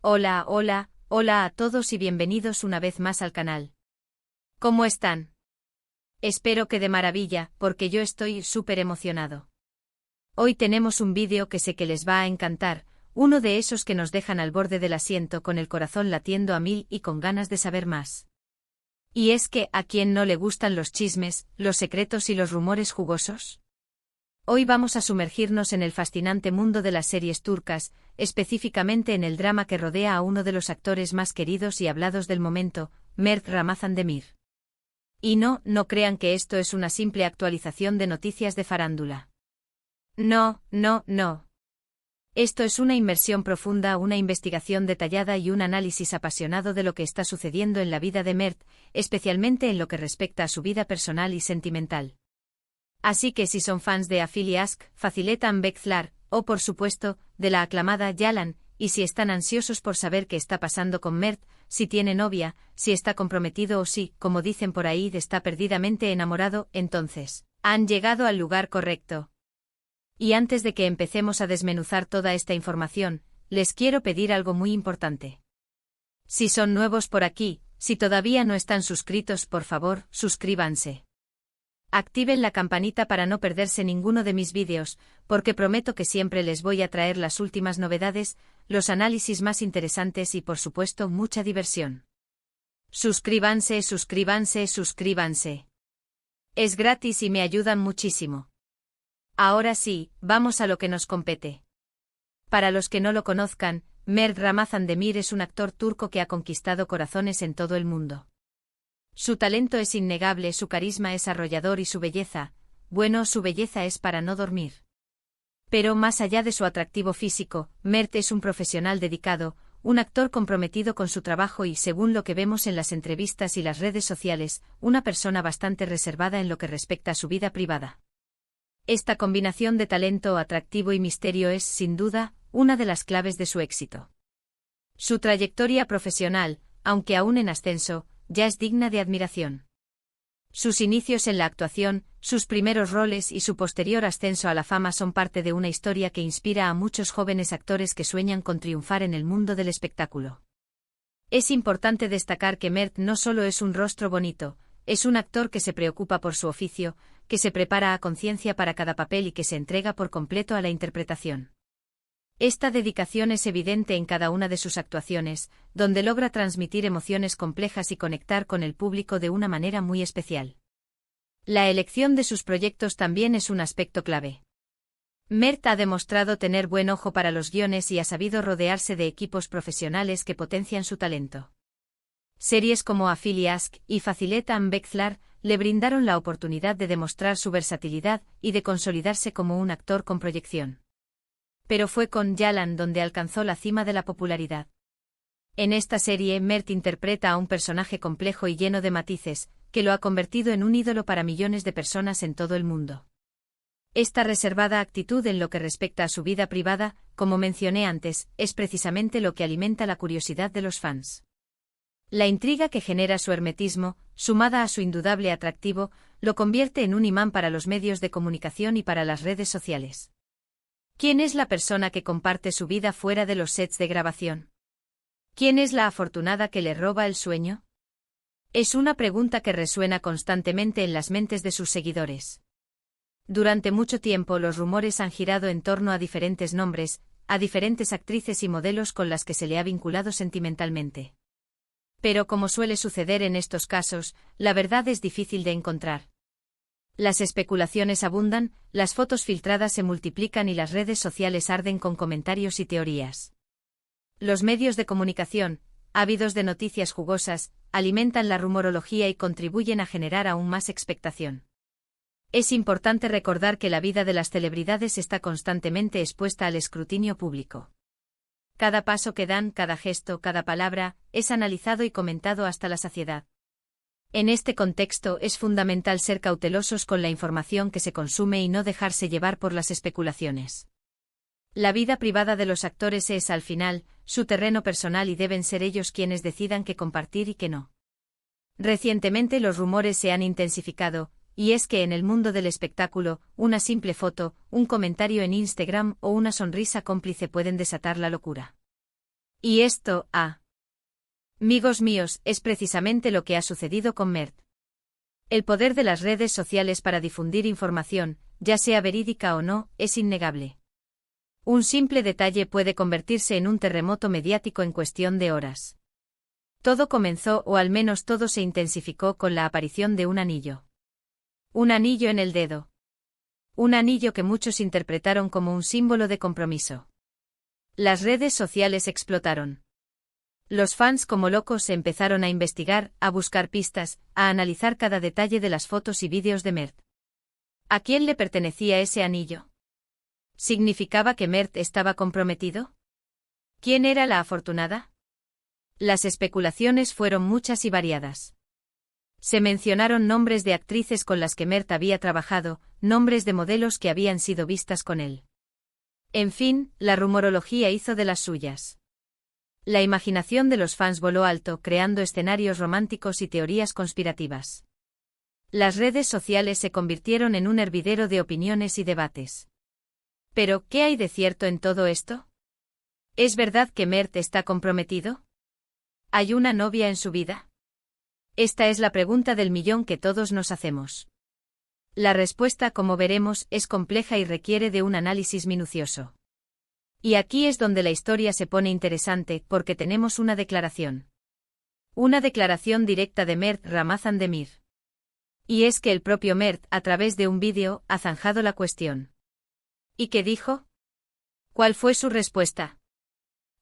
Hola, hola, hola a todos y bienvenidos una vez más al canal. ¿Cómo están? Espero que de maravilla, porque yo estoy súper emocionado. Hoy tenemos un vídeo que sé que les va a encantar, uno de esos que nos dejan al borde del asiento con el corazón latiendo a mil y con ganas de saber más. Y es que, ¿a quién no le gustan los chismes, los secretos y los rumores jugosos? Hoy vamos a sumergirnos en el fascinante mundo de las series turcas, específicamente en el drama que rodea a uno de los actores más queridos y hablados del momento, Mert Ramazan Demir. Y no crean que esto es una simple actualización de noticias de farándula. No. Esto es una inmersión profunda, una investigación detallada y un análisis apasionado de lo que está sucediendo en la vida de Mert, especialmente en lo que respecta a su vida personal y sentimental. Así que si son fans de Afili Aşk, Faziletan Bekler, o por supuesto, de la aclamada Yalan, y si están ansiosos por saber qué está pasando con Mert, si tiene novia, si está comprometido o si, como dicen por ahí, está perdidamente enamorado, entonces, han llegado al lugar correcto. Y antes de que empecemos a desmenuzar toda esta información, les quiero pedir algo muy importante. Si son nuevos por aquí, si todavía no están suscritos, por favor, suscríbanse. Activen la campanita para no perderse ninguno de mis vídeos, porque prometo que siempre les voy a traer las últimas novedades, los análisis más interesantes y por supuesto mucha diversión. Suscríbanse. Es gratis y me ayudan muchísimo. Ahora sí, vamos a lo que nos compete. Para los que no lo conozcan, Mert Ramazan Demir es un actor turco que ha conquistado corazones en todo el mundo. Su talento es innegable, su carisma es arrollador y su belleza, bueno, su belleza es para no dormir. Pero más allá de su atractivo físico, Mert es un profesional dedicado, un actor comprometido con su trabajo y, según lo que vemos en las entrevistas y las redes sociales, una persona bastante reservada en lo que respecta a su vida privada. Esta combinación de talento atractivo y misterio es, sin duda, una de las claves de su éxito. Su trayectoria profesional, aunque aún en ascenso, ya es digna de admiración. Sus inicios en la actuación, sus primeros roles y su posterior ascenso a la fama son parte de una historia que inspira a muchos jóvenes actores que sueñan con triunfar en el mundo del espectáculo. Es importante destacar que Mert no solo es un rostro bonito, es un actor que se preocupa por su oficio, que se prepara a conciencia para cada papel y que se entrega por completo a la interpretación. Esta dedicación es evidente en cada una de sus actuaciones, donde logra transmitir emociones complejas y conectar con el público de una manera muy especial. La elección de sus proyectos también es un aspecto clave. Mert ha demostrado tener buen ojo para los guiones y ha sabido rodearse de equipos profesionales que potencian su talento. Series como Afili Aşk y Faziletan Bekler le brindaron la oportunidad de demostrar su versatilidad y de consolidarse como un actor con proyección. Pero fue con Yalan donde alcanzó la cima de la popularidad. En esta serie, Mert interpreta a un personaje complejo y lleno de matices, que lo ha convertido en un ídolo para millones de personas en todo el mundo. Esta reservada actitud en lo que respecta a su vida privada, como mencioné antes, es precisamente lo que alimenta la curiosidad de los fans. La intriga que genera su hermetismo, sumada a su indudable atractivo, lo convierte en un imán para los medios de comunicación y para las redes sociales. ¿Quién es la persona que comparte su vida fuera de los sets de grabación? ¿Quién es la afortunada que le roba el sueño? Es una pregunta que resuena constantemente en las mentes de sus seguidores. Durante mucho tiempo los rumores han girado en torno a diferentes nombres, a diferentes actrices y modelos con las que se le ha vinculado sentimentalmente. Pero como suele suceder en estos casos, la verdad es difícil de encontrar. Las especulaciones abundan, las fotos filtradas se multiplican y las redes sociales arden con comentarios y teorías. Los medios de comunicación, ávidos de noticias jugosas, alimentan la rumorología y contribuyen a generar aún más expectación. Es importante recordar que la vida de las celebridades está constantemente expuesta al escrutinio público. Cada paso que dan, cada gesto, cada palabra, es analizado y comentado hasta la saciedad. En este contexto es fundamental ser cautelosos con la información que se consume y no dejarse llevar por las especulaciones. La vida privada de los actores es, al final, su terreno personal y deben ser ellos quienes decidan qué compartir y qué no. Recientemente los rumores se han intensificado, y es que en el mundo del espectáculo, una simple foto, un comentario en Instagram o una sonrisa cómplice pueden desatar la locura. Y esto, amigos míos, es precisamente lo que ha sucedido con Mert. El poder de las redes sociales para difundir información, ya sea verídica o no, es innegable. Un simple detalle puede convertirse en un terremoto mediático en cuestión de horas. Todo comenzó, o al menos todo se intensificó con la aparición de un anillo. Un anillo en el dedo. Un anillo que muchos interpretaron como un símbolo de compromiso. Las redes sociales explotaron. Los fans como locos se empezaron a investigar, a buscar pistas, a analizar cada detalle de las fotos y vídeos de Mert. ¿A quién le pertenecía ese anillo? ¿Significaba que Mert estaba comprometido? ¿Quién era la afortunada? Las especulaciones fueron muchas y variadas. Se mencionaron nombres de actrices con las que Mert había trabajado, nombres de modelos que habían sido vistas con él. En fin, la rumorología hizo de las suyas. La imaginación de los fans voló alto, creando escenarios románticos y teorías conspirativas. Las redes sociales se convirtieron en un hervidero de opiniones y debates. Pero, ¿qué hay de cierto en todo esto? ¿Es verdad que Mert está comprometido? ¿Hay una novia en su vida? Esta es la pregunta del millón que todos nos hacemos. La respuesta, como veremos, es compleja y requiere de un análisis minucioso. Y aquí es donde la historia se pone interesante, porque tenemos una declaración. Una declaración directa de Mert Ramazan Demir. Y es que el propio Mert, a través de un vídeo, ha zanjado la cuestión. ¿Y qué dijo? ¿Cuál fue su respuesta?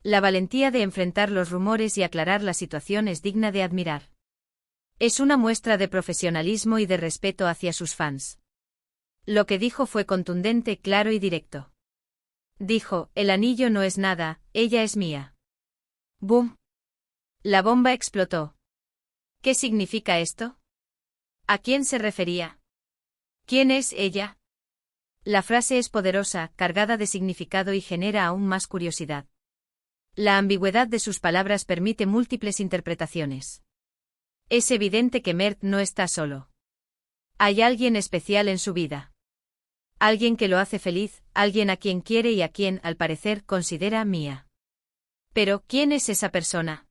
La valentía de enfrentar los rumores y aclarar la situación es digna de admirar. Es una muestra de profesionalismo y de respeto hacia sus fans. Lo que dijo fue contundente, claro y directo. Dijo, el anillo no es nada, ella es mía. ¡Bum! La bomba explotó. ¿Qué significa esto? ¿A quién se refería? ¿Quién es ella? La frase es poderosa, cargada de significado y genera aún más curiosidad. La ambigüedad de sus palabras permite múltiples interpretaciones. Es evidente que Mert no está solo. Hay alguien especial en su vida. Alguien que lo hace feliz, alguien a quien quiere y a quien, al parecer, considera mía. Pero, ¿quién es esa persona?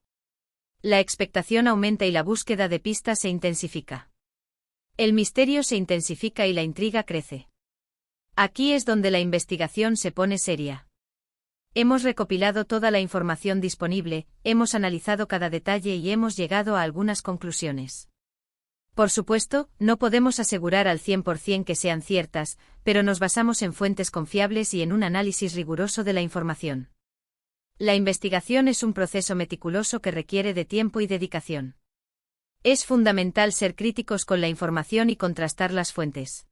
La expectación aumenta y la búsqueda de pistas se intensifica. El misterio se intensifica y la intriga crece. Aquí es donde la investigación se pone seria. Hemos recopilado toda la información disponible, hemos analizado cada detalle y hemos llegado a algunas conclusiones. Por supuesto, no podemos asegurar al 100% que sean ciertas, pero nos basamos en fuentes confiables y en un análisis riguroso de la información. La investigación es un proceso meticuloso que requiere de tiempo y dedicación. Es fundamental ser críticos con la información y contrastar las fuentes.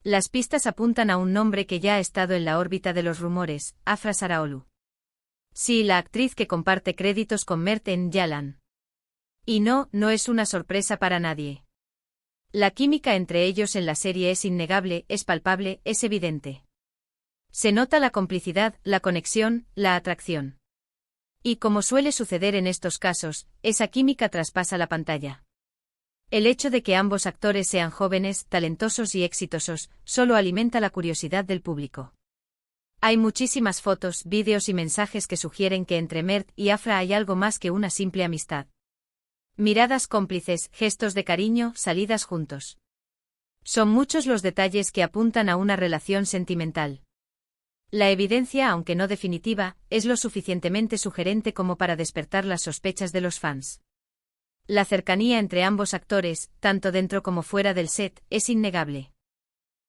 Las pistas apuntan a un nombre que ya ha estado en la órbita de los rumores, Afra Saraolu. Sí, la actriz que comparte créditos con Mert en Yalan. Y no es una sorpresa para nadie. La química entre ellos en la serie es innegable, es palpable, es evidente. Se nota la complicidad, la conexión, la atracción. Y como suele suceder en estos casos, esa química traspasa la pantalla. El hecho de que ambos actores sean jóvenes, talentosos y exitosos, solo alimenta la curiosidad del público. Hay muchísimas fotos, vídeos y mensajes que sugieren que entre Mert y Afra hay algo más que una simple amistad. Miradas cómplices, gestos de cariño, salidas juntos. Son muchos los detalles que apuntan a una relación sentimental. La evidencia, aunque no definitiva, es lo suficientemente sugerente como para despertar las sospechas de los fans. La cercanía entre ambos actores, tanto dentro como fuera del set, es innegable.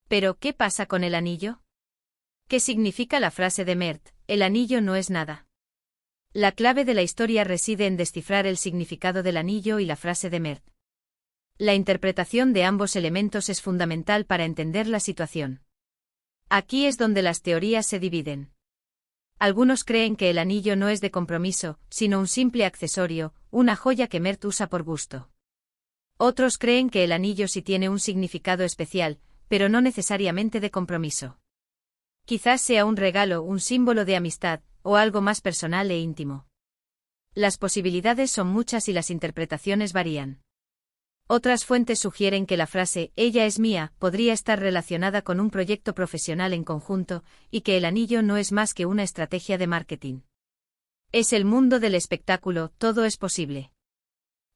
Pero, ¿qué pasa con el anillo? ¿Qué significa la frase de Mert, el anillo no es nada? La clave de la historia reside en descifrar el significado del anillo y la frase de Mert. La interpretación de ambos elementos es fundamental para entender la situación. Aquí es donde las teorías se dividen. Algunos creen que el anillo no es de compromiso, sino un simple accesorio, una joya que Mert usa por gusto. Otros creen que el anillo sí tiene un significado especial, pero no necesariamente de compromiso. Quizás sea un regalo, un símbolo de amistad, o algo más personal e íntimo. Las posibilidades son muchas y las interpretaciones varían. Otras fuentes sugieren que la frase, ella es mía, podría estar relacionada con un proyecto profesional en conjunto, y que el anillo no es más que una estrategia de marketing. Es el mundo del espectáculo, todo es posible.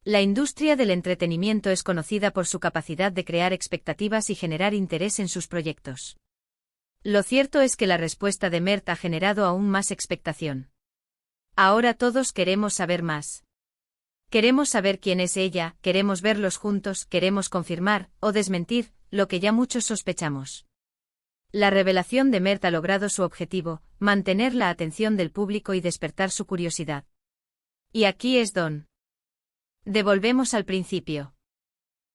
La industria del entretenimiento es conocida por su capacidad de crear expectativas y generar interés en sus proyectos. Lo cierto es que la respuesta de Mert ha generado aún más expectación. Ahora todos queremos saber más. Queremos saber quién es ella, queremos verlos juntos, queremos confirmar, o desmentir, lo que ya muchos sospechamos. La revelación de Mert ha logrado su objetivo, mantener la atención del público y despertar su curiosidad. Y aquí es donde devolvemos al principio.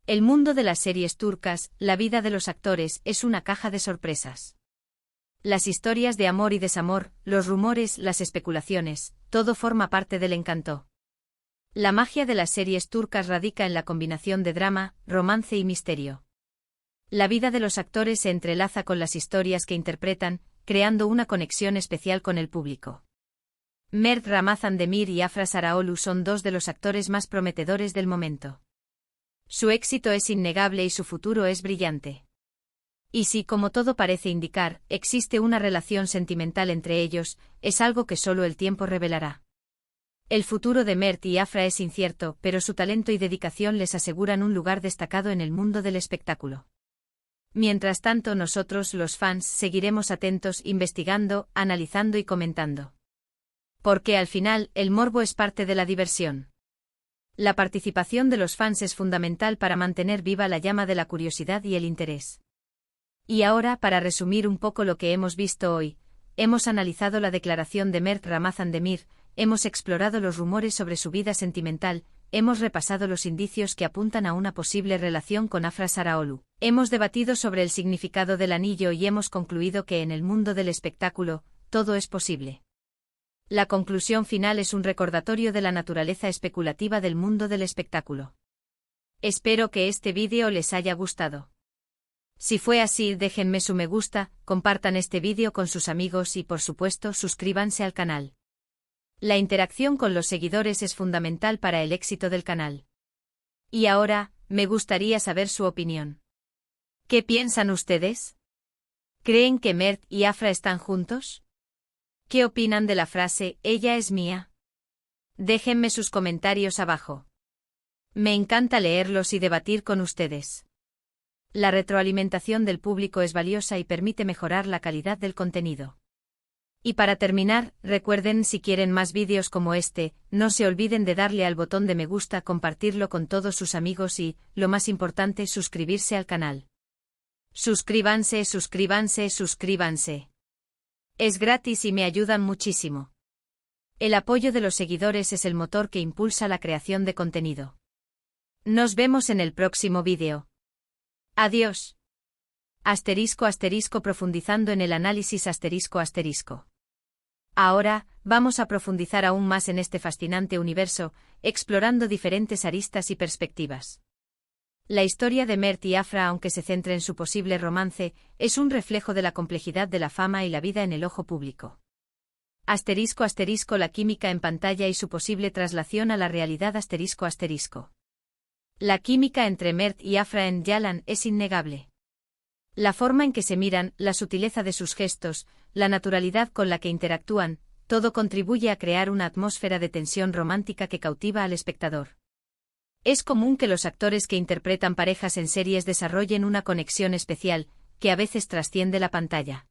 El mundo de las series turcas, la vida de los actores, es una caja de sorpresas. Las historias de amor y desamor, los rumores, las especulaciones, todo forma parte del encanto. La magia de las series turcas radica en la combinación de drama, romance y misterio. La vida de los actores se entrelaza con las historias que interpretan, creando una conexión especial con el público. Mert Ramazan Demir y Afra Saraoğlu son dos de los actores más prometedores del momento. Su éxito es innegable y su futuro es brillante. Y si, como todo parece indicar, existe una relación sentimental entre ellos, es algo que solo el tiempo revelará. El futuro de Mert y Afra es incierto, pero su talento y dedicación les aseguran un lugar destacado en el mundo del espectáculo. Mientras tanto, nosotros, los fans, seguiremos atentos, investigando, analizando y comentando. Porque al final, el morbo es parte de la diversión. La participación de los fans es fundamental para mantener viva la llama de la curiosidad y el interés. Y ahora, para resumir un poco lo que hemos visto hoy, hemos analizado la declaración de Mert Ramazan Demir, hemos explorado los rumores sobre su vida sentimental, hemos repasado los indicios que apuntan a una posible relación con Afra Saraoğlu, hemos debatido sobre el significado del anillo y hemos concluido que en el mundo del espectáculo, todo es posible. La conclusión final es un recordatorio de la naturaleza especulativa del mundo del espectáculo. Espero que este vídeo les haya gustado. Si fue así, déjenme su me gusta, compartan este vídeo con sus amigos y, por supuesto, suscríbanse al canal. La interacción con los seguidores es fundamental para el éxito del canal. Y ahora, me gustaría saber su opinión. ¿Qué piensan ustedes? ¿Creen que Mert y Afra están juntos? ¿Qué opinan de la frase, ella es mía? Déjenme sus comentarios abajo. Me encanta leerlos y debatir con ustedes. La retroalimentación del público es valiosa y permite mejorar la calidad del contenido. Y para terminar, recuerden, si quieren más vídeos como este, no se olviden de darle al botón de me gusta, compartirlo con todos sus amigos y, lo más importante, suscribirse al canal. Suscríbanse, suscríbanse, suscríbanse. Es gratis y me ayudan muchísimo. El apoyo de los seguidores es el motor que impulsa la creación de contenido. Nos vemos en el próximo vídeo. Adiós. *** profundizando en el análisis ***. Ahora, vamos a profundizar aún más en este fascinante universo, explorando diferentes aristas y perspectivas. La historia de Mert y Afra, aunque se centre en su posible romance, es un reflejo de la complejidad de la fama y la vida en el ojo público. *** La química en pantalla y su posible traslación a la realidad ***. La química entre Mert y Afra en Yalan es innegable. La forma en que se miran, la sutileza de sus gestos, la naturalidad con la que interactúan, todo contribuye a crear una atmósfera de tensión romántica que cautiva al espectador. Es común que los actores que interpretan parejas en series desarrollen una conexión especial, que a veces trasciende la pantalla.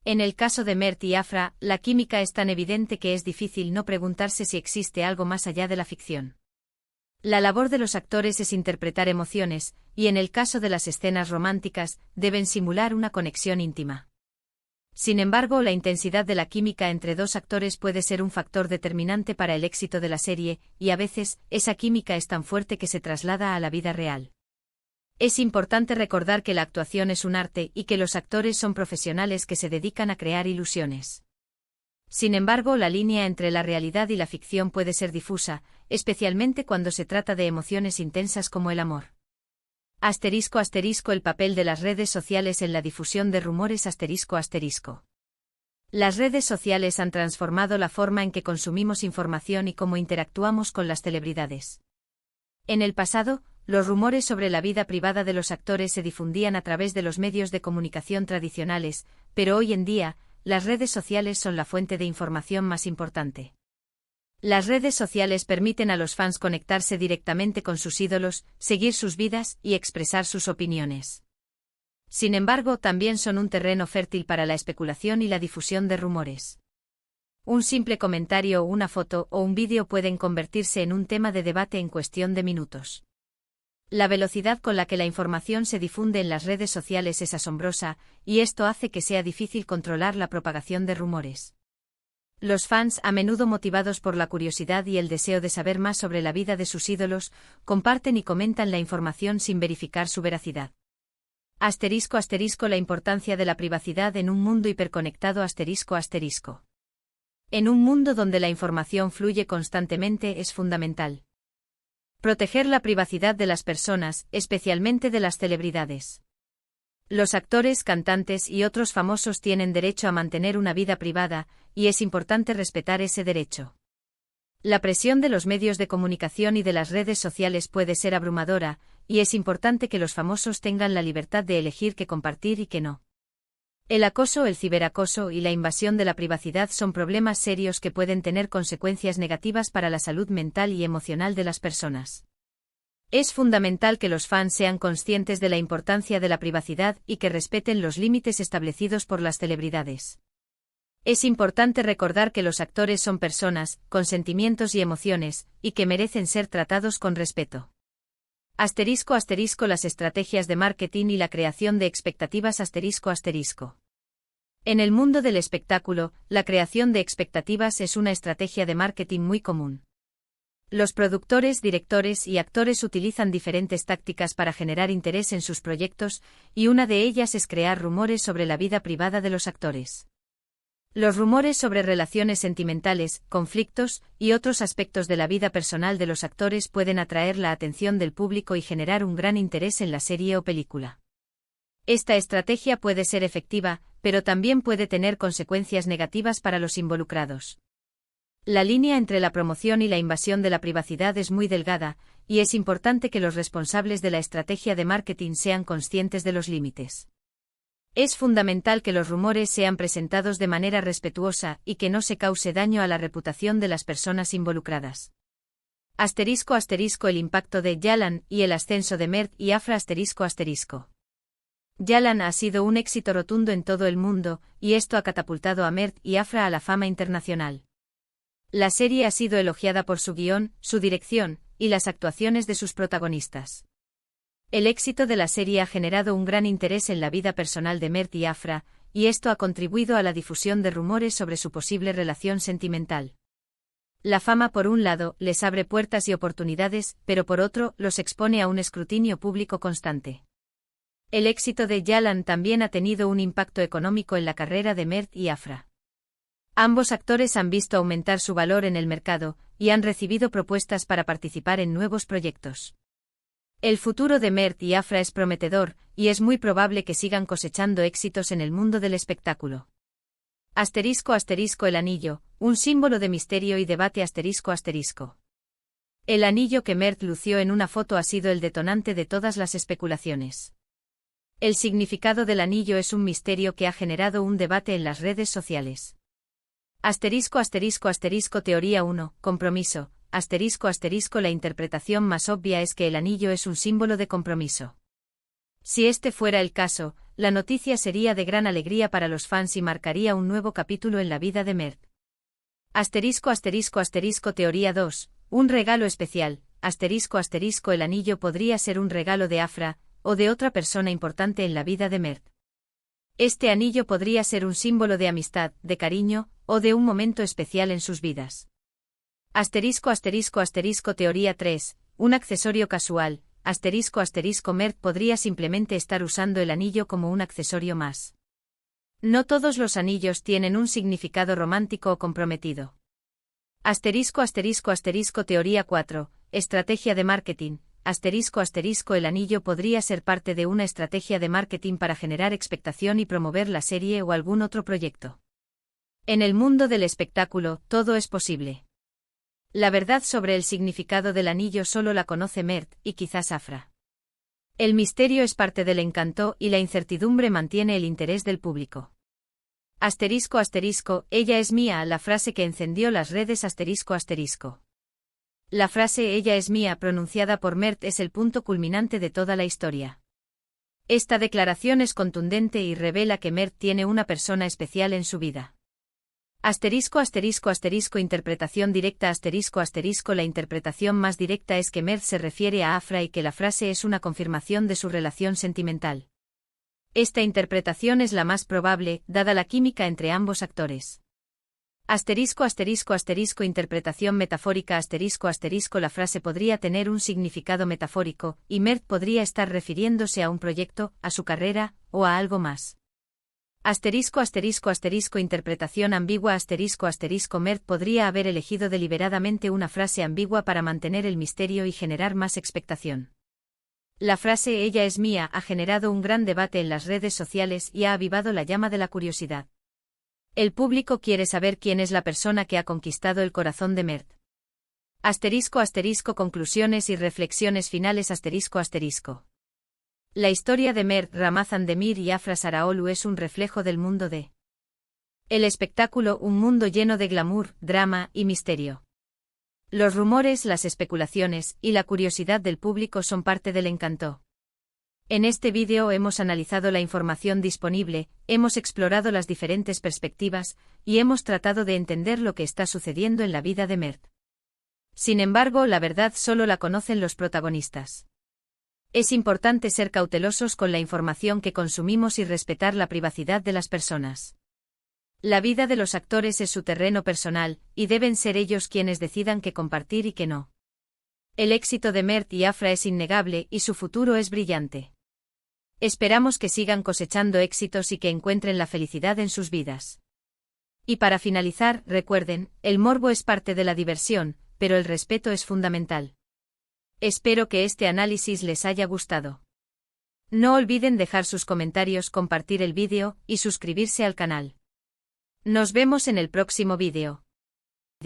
En el caso de Mert y Afra, la química es tan evidente que es difícil no preguntarse si existe algo más allá de la ficción. La labor de los actores es interpretar emociones, y en el caso de las escenas románticas, deben simular una conexión íntima. Sin embargo, la intensidad de la química entre dos actores puede ser un factor determinante para el éxito de la serie, y a veces, esa química es tan fuerte que se traslada a la vida real. Es importante recordar que la actuación es un arte y que los actores son profesionales que se dedican a crear ilusiones. Sin embargo, la línea entre la realidad y la ficción puede ser difusa, especialmente cuando se trata de emociones intensas como el amor. *** El papel de las redes sociales en la difusión de rumores ***. Las redes sociales han transformado la forma en que consumimos información y cómo interactuamos con las celebridades. En el pasado, los rumores sobre la vida privada de los actores se difundían a través de los medios de comunicación tradicionales, pero hoy en día, las redes sociales son la fuente de información más importante. Las redes sociales permiten a los fans conectarse directamente con sus ídolos, seguir sus vidas y expresar sus opiniones. Sin embargo, también son un terreno fértil para la especulación y la difusión de rumores. Un simple comentario, una foto o un vídeo pueden convertirse en un tema de debate en cuestión de minutos. La velocidad con la que la información se difunde en las redes sociales es asombrosa, y esto hace que sea difícil controlar la propagación de rumores. Los fans, a menudo motivados por la curiosidad y el deseo de saber más sobre la vida de sus ídolos, comparten y comentan la información sin verificar su veracidad. *** La importancia de la privacidad en un mundo hiperconectado. **# En un mundo donde la información fluye constantemente es fundamental proteger la privacidad de las personas, especialmente de las celebridades. Los actores, cantantes y otros famosos tienen derecho a mantener una vida privada, y es importante respetar ese derecho. La presión de los medios de comunicación y de las redes sociales puede ser abrumadora, y es importante que los famosos tengan la libertad de elegir qué compartir y qué no. El acoso, el ciberacoso y la invasión de la privacidad son problemas serios que pueden tener consecuencias negativas para la salud mental y emocional de las personas. Es fundamental que los fans sean conscientes de la importancia de la privacidad y que respeten los límites establecidos por las celebridades. Es importante recordar que los actores son personas, con sentimientos y emociones, y que merecen ser tratados con respeto. **# Las estrategias de marketing y la creación de expectativas. **# En el mundo del espectáculo, la creación de expectativas es una estrategia de marketing muy común. Los productores, directores y actores utilizan diferentes tácticas para generar interés en sus proyectos, y una de ellas es crear rumores sobre la vida privada de los actores. Los rumores sobre relaciones sentimentales, conflictos y otros aspectos de la vida personal de los actores pueden atraer la atención del público y generar un gran interés en la serie o película. Esta estrategia puede ser efectiva, pero también puede tener consecuencias negativas para los involucrados. La línea entre la promoción y la invasión de la privacidad es muy delgada, y es importante que los responsables de la estrategia de marketing sean conscientes de los límites. Es fundamental que los rumores sean presentados de manera respetuosa y que no se cause daño a la reputación de las personas involucradas. **# El impacto de Yalan y el ascenso de Mert y Afra. **# Yalan ha sido un éxito rotundo en todo el mundo, y esto ha catapultado a Mert y Afra a la fama internacional. La serie ha sido elogiada por su guión, su dirección, y las actuaciones de sus protagonistas. El éxito de la serie ha generado un gran interés en la vida personal de Mert y Afra, y esto ha contribuido a la difusión de rumores sobre su posible relación sentimental. La fama, por un lado, les abre puertas y oportunidades, pero por otro, los expone a un escrutinio público constante. El éxito de Yalan también ha tenido un impacto económico en la carrera de Mert y Afra. Ambos actores han visto aumentar su valor en el mercado, y han recibido propuestas para participar en nuevos proyectos. El futuro de Mert y Afra es prometedor, y es muy probable que sigan cosechando éxitos en el mundo del espectáculo. **# El anillo, un símbolo de misterio y debate. **# El anillo que Mert lució en una foto ha sido el detonante de todas las especulaciones. El significado del anillo es un misterio que ha generado un debate en las redes sociales. **# Teoría 1, compromiso. **# La interpretación más obvia es que el anillo es un símbolo de compromiso. Si este fuera el caso, la noticia sería de gran alegría para los fans y marcaría un nuevo capítulo en la vida de Mert. **# Teoría 2, un regalo especial. **# El anillo podría ser un regalo de Afra, o de otra persona importante en la vida de Mert. Este anillo podría ser un símbolo de amistad, de cariño, o de un momento especial en sus vidas. **# Teoría 3, un accesorio casual. **# Mert podría simplemente estar usando el anillo como un accesorio más. No todos los anillos tienen un significado romántico o comprometido. **# Teoría 4, estrategia de marketing. **# El anillo podría ser parte de una estrategia de marketing para generar expectación y promover la serie o algún otro proyecto. En el mundo del espectáculo, todo es posible. La verdad sobre el significado del anillo solo la conoce Mert, y quizás Afra. El misterio es parte del encanto y la incertidumbre mantiene el interés del público. Asterisco asterisco, ella es mía, la frase que encendió las redes asterisco asterisco. La frase ella es mía pronunciada por Mert es el punto culminante de toda la historia. Esta declaración es contundente y revela que Mert tiene una persona especial en su vida. Asterisco asterisco asterisco interpretación directa asterisco asterisco la interpretación más directa es que Mert se refiere a Afra y que la frase es una confirmación de su relación sentimental. Esta interpretación es la más probable, dada la química entre ambos actores. Asterisco asterisco asterisco interpretación metafórica asterisco asterisco la frase podría tener un significado metafórico, y Mert podría estar refiriéndose a un proyecto, a su carrera, o a algo más. Asterisco asterisco asterisco interpretación ambigua asterisco asterisco Mert podría haber elegido deliberadamente una frase ambigua para mantener el misterio y generar más expectación. La frase ella es mía ha generado un gran debate en las redes sociales y ha avivado la llama de la curiosidad. El público quiere saber quién es la persona que ha conquistado el corazón de Mert. Asterisco asterisco conclusiones y reflexiones finales asterisco asterisco. La historia de Mert Ramazan Demir y Afra Saraolu es un reflejo del mundo de el espectáculo, un mundo lleno de glamour, drama y misterio. Los rumores, las especulaciones y la curiosidad del público son parte del encanto. En este vídeo hemos analizado la información disponible, hemos explorado las diferentes perspectivas y hemos tratado de entender lo que está sucediendo en la vida de Mert. Sin embargo, la verdad solo la conocen los protagonistas. Es importante ser cautelosos con la información que consumimos y respetar la privacidad de las personas. La vida de los actores es su terreno personal, y deben ser ellos quienes decidan qué compartir y qué no. El éxito de Mert y Afra es innegable y su futuro es brillante. Esperamos que sigan cosechando éxitos y que encuentren la felicidad en sus vidas. Y para finalizar, recuerden, el morbo es parte de la diversión, pero el respeto es fundamental. Espero que este análisis les haya gustado. No olviden dejar sus comentarios, compartir el vídeo y suscribirse al canal. Nos vemos en el próximo vídeo.